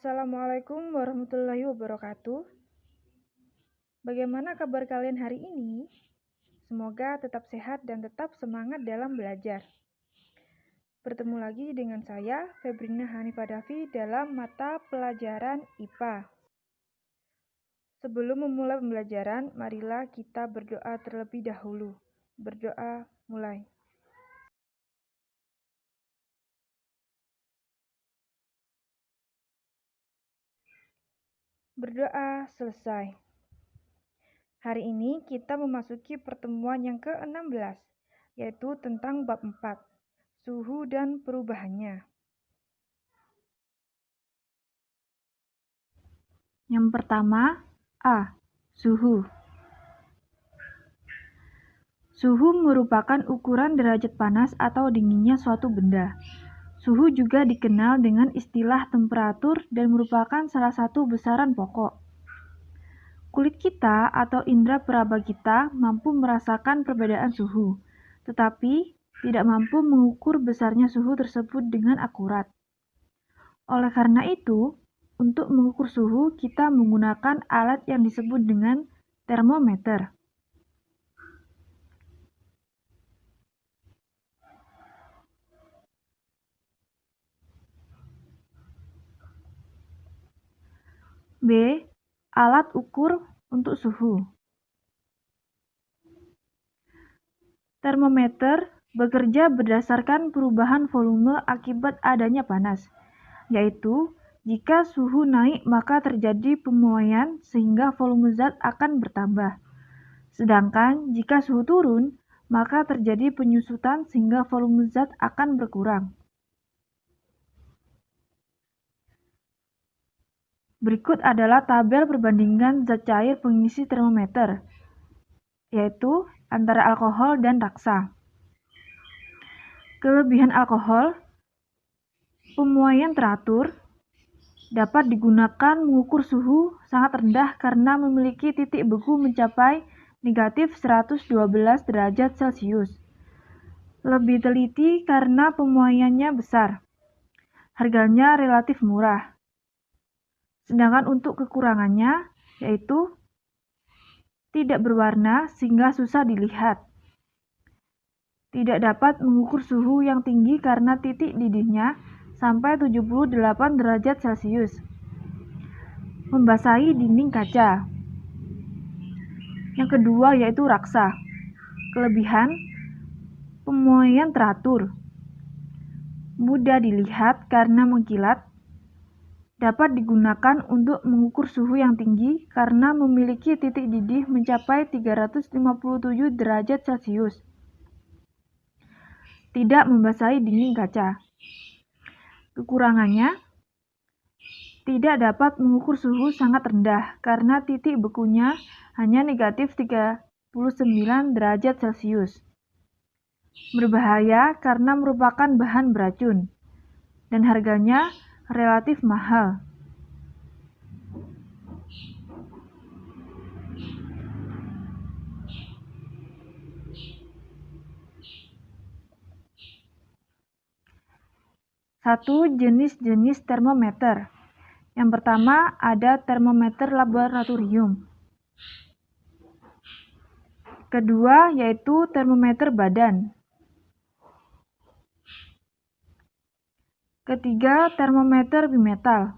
Assalamualaikum warahmatullahi wabarakatuh. Bagaimana kabar kalian hari ini? Semoga tetap sehat dan tetap semangat dalam belajar. Bertemu lagi dengan saya, Febrina Hanifah Davi, dalam mata pelajaran IPA. Sebelum memulai pembelajaran, marilah kita berdoa terlebih dahulu. Berdoa mulai. Berdoa selesai. Hari ini kita memasuki pertemuan yang ke-16, yaitu tentang bab 4, suhu dan perubahannya. Yang pertama, A. Suhu. Suhu merupakan ukuran derajat panas atau dinginnya suatu benda. Suhu juga dikenal dengan istilah temperatur dan merupakan salah satu besaran pokok. Kulit kita atau indera peraba kita mampu merasakan perbedaan suhu, tetapi tidak mampu mengukur besarnya suhu tersebut dengan akurat. Oleh karena itu, untuk mengukur suhu kita menggunakan alat yang disebut dengan termometer. B. Alat ukur untuk suhu. Termometer bekerja berdasarkan perubahan volume akibat adanya panas, yaitu jika suhu naik maka terjadi pemuaian sehingga volume zat akan bertambah. Sedangkan jika suhu turun, maka terjadi penyusutan sehingga volume zat akan berkurang. Berikut adalah tabel perbandingan zat cair pengisi termometer, yaitu antara alkohol dan raksa. Kelebihan alkohol, pemuaian teratur, dapat digunakan mengukur suhu sangat rendah karena memiliki titik beku mencapai negatif 112 derajat Celcius. Lebih teliti karena pemuaiannya besar. Harganya relatif murah. Sedangkan untuk kekurangannya, yaitu tidak berwarna sehingga susah dilihat. Tidak dapat mengukur suhu yang tinggi karena titik didihnya sampai 78 derajat Celcius. Membasahi dinding kaca. Yang kedua yaitu raksa. Kelebihan, pemuaian teratur. Mudah dilihat karena mengkilat. Dapat digunakan untuk mengukur suhu yang tinggi karena memiliki titik didih mencapai 357 derajat Celcius. Tidak membasahi dinding kaca. Kekurangannya, tidak dapat mengukur suhu sangat rendah karena titik bekunya hanya negatif 39 derajat Celcius. Berbahaya karena merupakan bahan beracun dan harganya relatif mahal. Satu jenis-jenis termometer. Yang pertama ada termometer laboratorium. Kedua yaitu termometer badan. Ketiga termometer bimetal.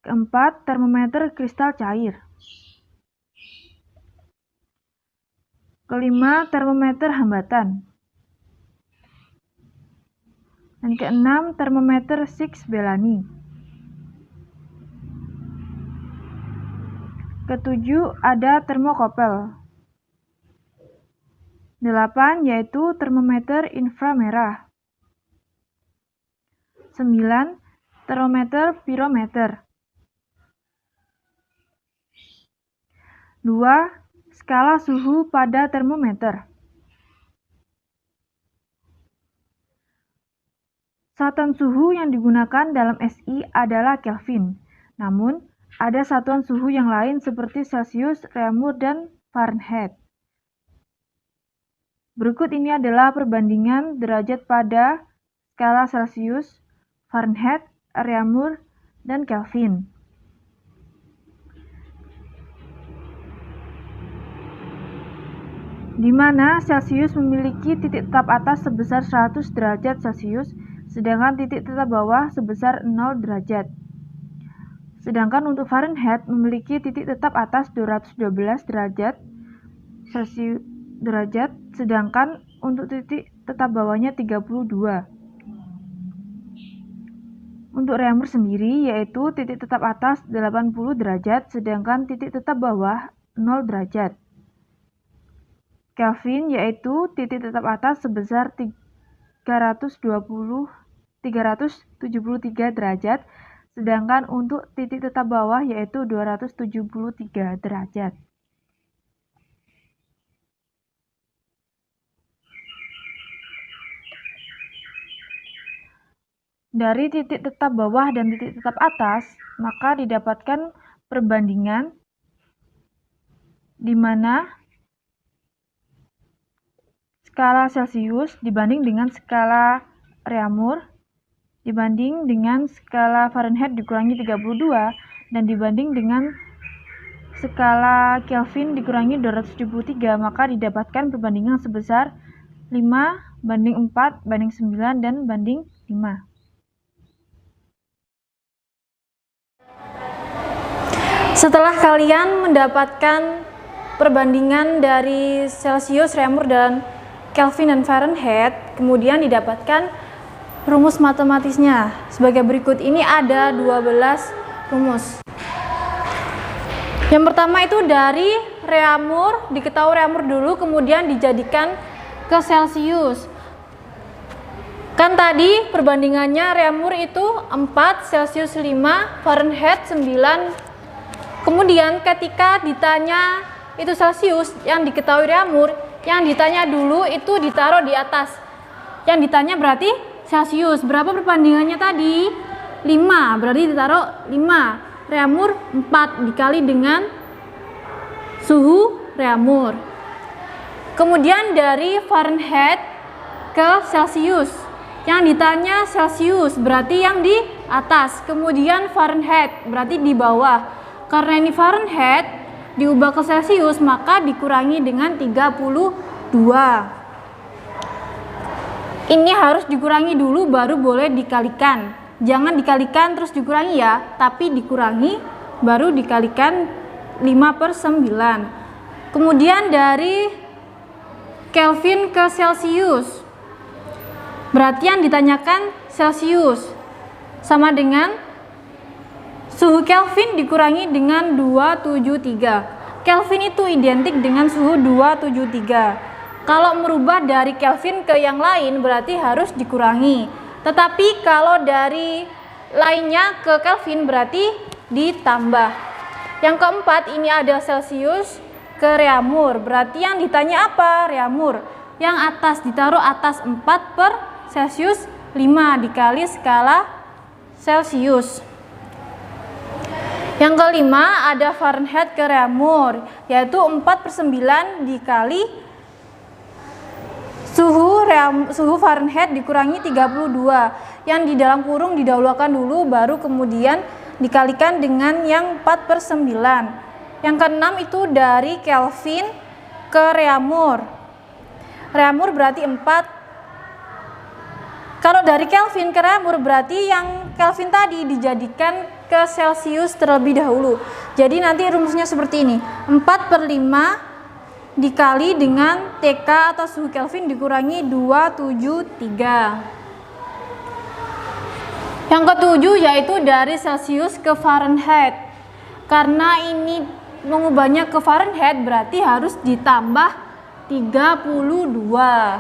Keempat termometer kristal cair. Kelima termometer hambatan. Dan keenam termometer Sykes-Bellamy. Ketujuh ada termokopel. 8 yaitu termometer inframerah. 9 termometer pirometer. 2 skala suhu pada termometer. Satuan suhu yang digunakan dalam SI adalah Kelvin. Namun, ada satuan suhu yang lain seperti Celcius, Reaumur, dan Fahrenheit. Berikut ini adalah perbandingan derajat pada skala Celsius, Fahrenheit, Reaumur, dan Kelvin. Di mana Celsius memiliki titik tetap atas sebesar 100 derajat Celsius, sedangkan titik tetap bawah sebesar 0 derajat. Sedangkan untuk Fahrenheit memiliki titik tetap atas 212 derajat Celsius, sedangkan untuk titik tetap bawahnya 32. Untuk Reaumur sendiri yaitu titik tetap atas 80 derajat, sedangkan titik tetap bawah 0 derajat. Kelvin yaitu titik tetap atas sebesar 373 derajat, sedangkan untuk titik tetap bawah yaitu 273 derajat. Dari titik tetap bawah dan titik tetap atas, maka didapatkan perbandingan di mana skala Celsius dibanding dengan skala Reaumur dibanding dengan skala Fahrenheit dikurangi 32 dan dibanding dengan skala Kelvin dikurangi 273, maka didapatkan perbandingan sebesar 5:4:9 dan banding 5. Setelah kalian mendapatkan perbandingan dari Celsius, Reaumur, dan Kelvin dan Fahrenheit, kemudian didapatkan rumus matematisnya. Sebagai berikut ini ada 12 rumus. Yang pertama itu dari Reaumur, diketahui Reaumur dulu, kemudian dijadikan ke Celsius. Kan tadi perbandingannya Reaumur itu 4, Celsius 5, Fahrenheit 9. Kemudian ketika ditanya itu Celsius, yang diketahui Reaumur, yang ditanya dulu itu ditaruh di atas. Yang ditanya berarti Celsius. Berapa perbandingannya tadi? 5, berarti ditaruh 5. Reaumur 4 dikali dengan suhu Reaumur. Kemudian dari Fahrenheit ke Celsius. Yang ditanya Celsius berarti yang di atas. Kemudian Fahrenheit berarti di bawah. Karena ini Fahrenheit diubah ke Celsius, maka dikurangi dengan 32. Ini harus dikurangi dulu baru boleh dikalikan. Jangan dikalikan terus dikurangi ya, tapi dikurangi baru dikalikan 5/9. Kemudian dari Kelvin ke Celsius, berarti yang ditanyakan Celsius sama dengan suhu Kelvin dikurangi dengan 273. Kelvin itu identik dengan suhu 273. Kalau merubah dari Kelvin ke yang lain berarti harus dikurangi. Tetapi kalau dari lainnya ke Kelvin berarti ditambah. Yang keempat ini ada Celsius ke Reaumur. Berarti yang ditanya apa? Reaumur. Yang atas ditaruh atas 4 per Celsius 5 dikali skala Celsius. Yang kelima ada Fahrenheit ke Reaumur, yaitu 4/9 dikali suhu Fahrenheit dikurangi 32. Yang di dalam kurung didahulukan dulu, baru kemudian dikalikan dengan yang 4/9. Yang keenam itu dari Kelvin ke Reaumur. Reaumur berarti 4. Kalau dari Kelvin ke Reaumur berarti yang Kelvin tadi dijadikan ke Celsius terlebih dahulu. Jadi nanti rumusnya seperti ini. 4/5 dikali dengan TK atau suhu Kelvin dikurangi 273. Yang ketujuh yaitu dari Celsius ke Fahrenheit. Karena ini mengubahnya ke Fahrenheit berarti harus ditambah 32.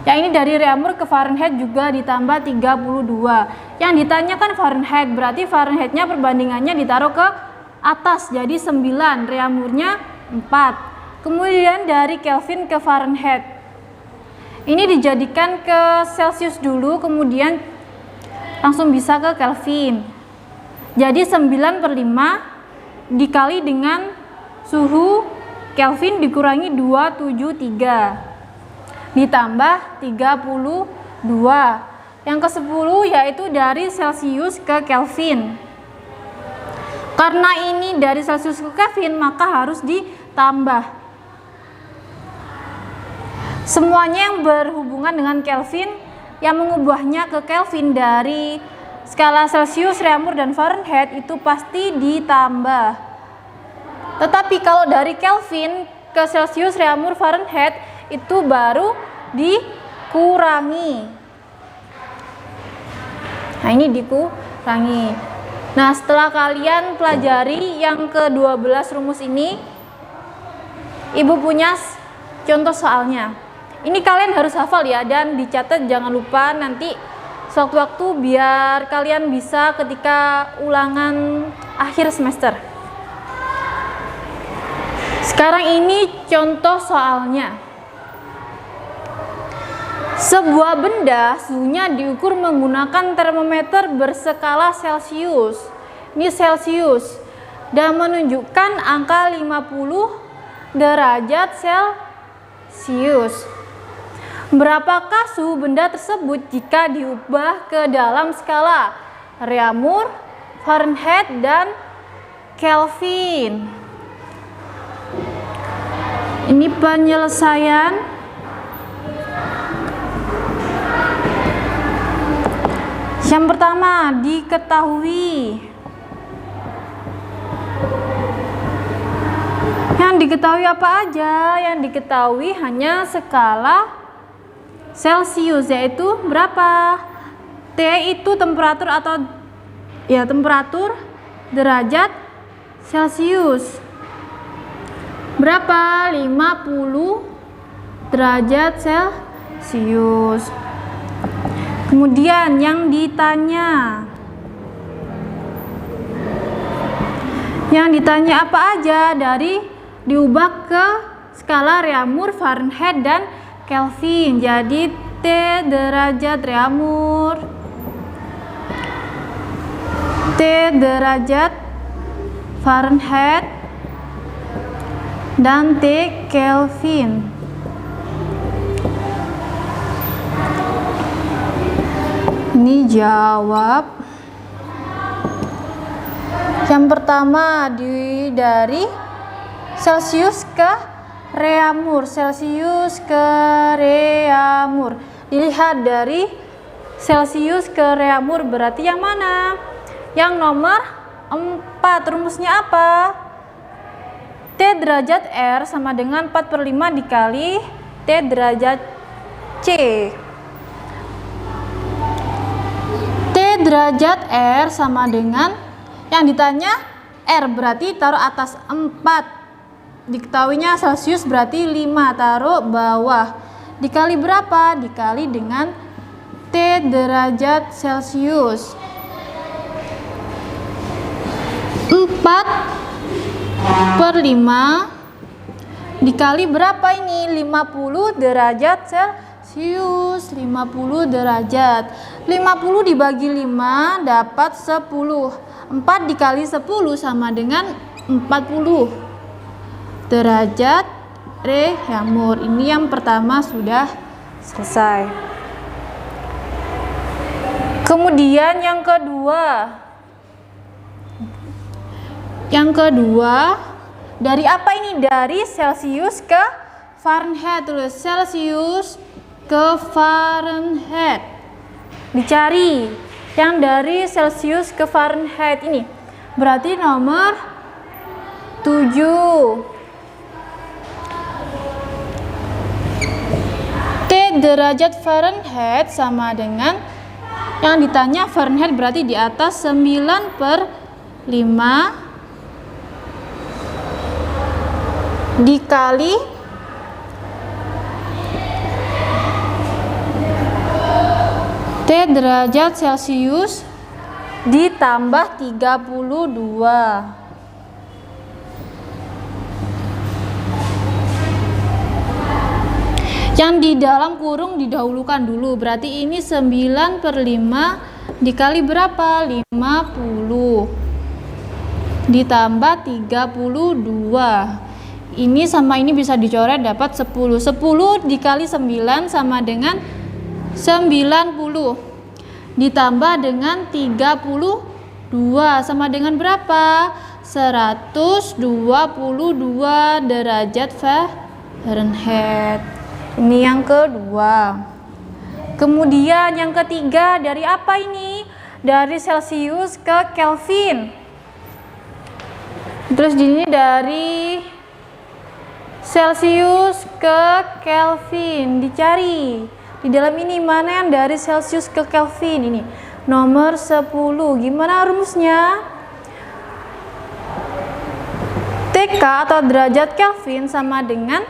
Yang ini dari Reaumur ke Fahrenheit juga ditambah 32. Yang ditanyakan Fahrenheit berarti Fahrenheitnya perbandingannya ditaruh ke atas jadi 9, Reaumurnya 4. Kemudian dari Kelvin ke Fahrenheit ini dijadikan ke Celsius dulu, kemudian langsung bisa ke Kelvin. Jadi 9/5 dikali dengan suhu Kelvin dikurangi 273 ditambah 2. Yang ke-10 yaitu dari Celsius ke Kelvin. Karena ini dari Celsius ke Kelvin, maka harus ditambah. Semuanya yang berhubungan dengan Kelvin, yang mengubahnya ke Kelvin dari skala Celsius, Reaumur, dan Fahrenheit itu pasti ditambah. Tetapi kalau dari Kelvin ke Celsius, Reaumur, Fahrenheit itu baru dikurangi. Nah, ini dikurangi. Nah, setelah kalian pelajari yang ke-12 rumus ini, Ibu punya contoh soalnya. Ini kalian harus hafal ya, dan dicatat, jangan lupa nanti sewaktu-waktu biar kalian bisa ketika ulangan akhir semester. Sekarang ini contoh soalnya. Sebuah benda suhunya diukur menggunakan termometer berskala Celsius. Ini Celsius. Dan menunjukkan angka 50 derajat Celsius. Berapakah suhu benda tersebut jika diubah ke dalam skala Reaumur, Fahrenheit, dan Kelvin? Ini penyelesaian. Yang pertama, diketahui. Yang diketahui apa aja? Yang diketahui hanya skala Celsius, yaitu berapa? T itu temperatur atau ya temperatur derajat Celsius. Berapa? 50 derajat Celsius. Kemudian yang ditanya. Yang ditanya apa aja dari diubah ke skala Reaumur, Fahrenheit, dan Kelvin. Jadi T derajat Reaumur, T derajat Fahrenheit, dan T Kelvin. Ini jawab. Yang pertama dari Celsius ke Reaumur, Celsius ke Reaumur. Dilihat dari Celsius ke Reaumur berarti yang mana? Yang nomor 4. Rumusnya apa? T derajat R sama dengan 4/5 dikali T derajat C. T derajat R sama dengan, yang ditanya R berarti taruh atas 4. Diketahuinya Celsius berarti 5, taruh bawah. Dikali berapa? Dikali dengan T derajat Celsius. 4/5 dikali berapa ini? 50 derajat Celsius. 50 derajat. 50 dibagi 5 dapat 10. 4 dikali 10 sama dengan 40 derajat Reaumur. Ini yang pertama sudah selesai. Kemudian yang kedua. Yang kedua, dari apa ini? Dari Celsius ke Fahrenheit. Tulis Celsius ke Fahrenheit. Dicari yang dari Celsius ke Fahrenheit ini. Berarti nomor 7. T derajat Fahrenheit sama dengan, yang ditanya Fahrenheit berarti di atas 9/5 dikali T derajat Celsius ditambah 32. Yang di dalam kurung didahulukan dulu, berarti ini 9/5 dikali berapa? 50 ditambah 32. Ini sama ini bisa dicoret dapat 10. 10 dikali 9 sama dengan ditambah dengan 32 sama dengan berapa? 122 derajat Fahrenheit. Ini yang kedua. Kemudian yang ketiga, dari apa ini? Dari Celcius ke Kelvin. Terus ini dari Celcius ke Kelvin, dicari. Di dalam ini mana yang dari Celcius ke Kelvin? Ini nomor 10. Gimana rumusnya? TK atau derajat Kelvin sama dengan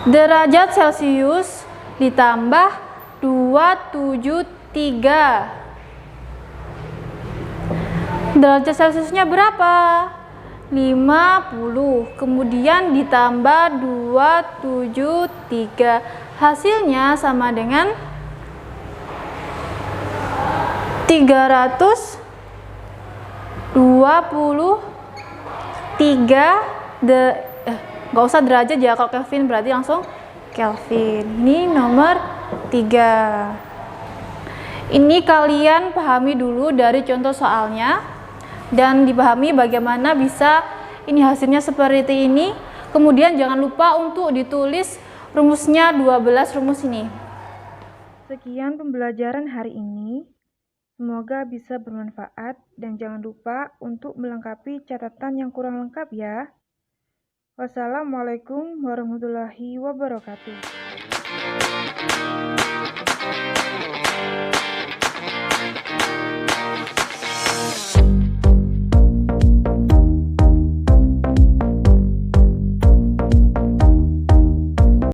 derajat Celcius ditambah 273. Derajat Celciusnya berapa? 50. Kemudian ditambah 273. Hasilnya sama dengan 323 nggak usah derajat ya, kalau Kelvin berarti langsung Kelvin. Ini nomor 3. Ini kalian pahami dulu dari contoh soalnya dan dipahami bagaimana bisa ini hasilnya seperti ini. Kemudian jangan lupa untuk ditulis rumusnya 12 rumus ini. Sekian pembelajaran hari ini. Semoga bisa bermanfaat dan jangan lupa untuk melengkapi catatan yang kurang lengkap ya. Wassalamualaikum warahmatullahi wabarakatuh.